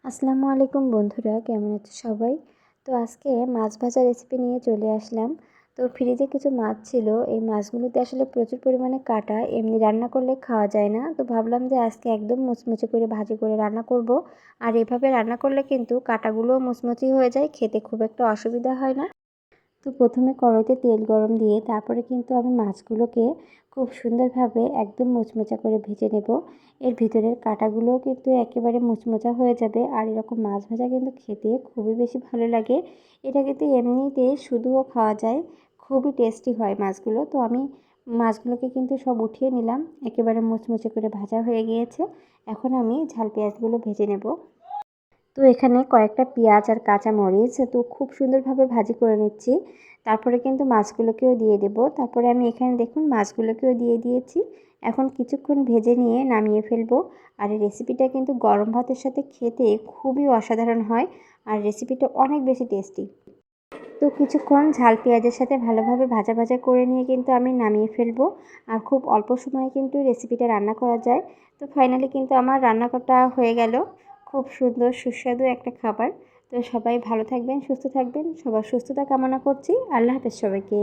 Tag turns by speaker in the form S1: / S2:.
S1: আসসালামু আলাইকুম বন্ধুরা, কেমন আছো সবাই? তো আজকে মাছ ভাজা রেসিপি নিয়ে চলে আসলাম। তো ফ্রিজে কিছু মাছ ছিল, এই মাছগুলোতে আসলে প্রচুর পরিমাণে কাঁটা, এমনি রান্না করলে খাওয়া যায় না। তো ভাবলাম যে আজকে একদম মুচমুচে করে ভাজি করে রান্না করব। আর এভাবে রান্না করলে কিন্তু কাঁটাগুলোও মুচমুচে হয়ে যায়, খেতে খুব একটা অসুবিধা হয় না। তো প্রথমে কড়াইতে তেল গরম দিয়ে তারপরে কিন্তু আমি মাছগুলোকে খুব সুন্দরভাবে একদম মুচমুচা করে ভেজে নেব। এর ভিতরের কাঁটাগুলোও কিন্তু একেবারে মুচমুচা হয়ে যাবে। আর এরকম মাছ ভাজা কিন্তু খেতে খুবই বেশি ভালো লাগে। এটা কিন্তু এমনিতে শুধুও খাওয়া যায়, খুবই টেস্টি হয় মাছগুলো। তো আমি মাছগুলোকে কিন্তু সব উঠিয়ে নিলাম, একেবারে মুচমুচে করে ভাজা হয়ে গিয়েছে। এখন আমি ঝাল পেঁয়াজগুলো ভেজে নেব। তো এখানে কয়েকটা পেঁয়াজ আর কাঁচা মরিচ তো খুব সুন্দরভাবে ভাজি করে নিচ্ছি। তারপরে কিন্তু মাছগুলোকেও দিয়ে দেব। তারপরে আমি এখানে দেখুন মাছগুলোকেও দিয়ে দিয়েছি। এখন কিছুক্ষণ ভেজে নিয়ে নামিয়ে ফেলবো। আর এই রেসিপিটা কিন্তু গরম ভাতের সাথে খেতে খুবই অসাধারণ হয়। আর রেসিপিটা অনেক বেশি টেস্টি। তো কিছুক্ষণ ঝাল পেঁয়াজের সাথে ভালোভাবে ভাজা ভাজা করে নিয়ে কিন্তু আমি নামিয়ে ফেলবো। আর খুব অল্প সময়ে কিন্তু রেসিপিটা রান্না করা যায়। তো ফাইনালি কিন্তু আমার রান্না করা হয়ে গেল। খুব সুন্দর সুস্বাদু একটা খাবার। তো সবাই ভালো থাকবেন, সুস্থ থাকবেন, সবার সুস্থতা কামনা করছি। আল্লাহ হাফেজ সবাইকে।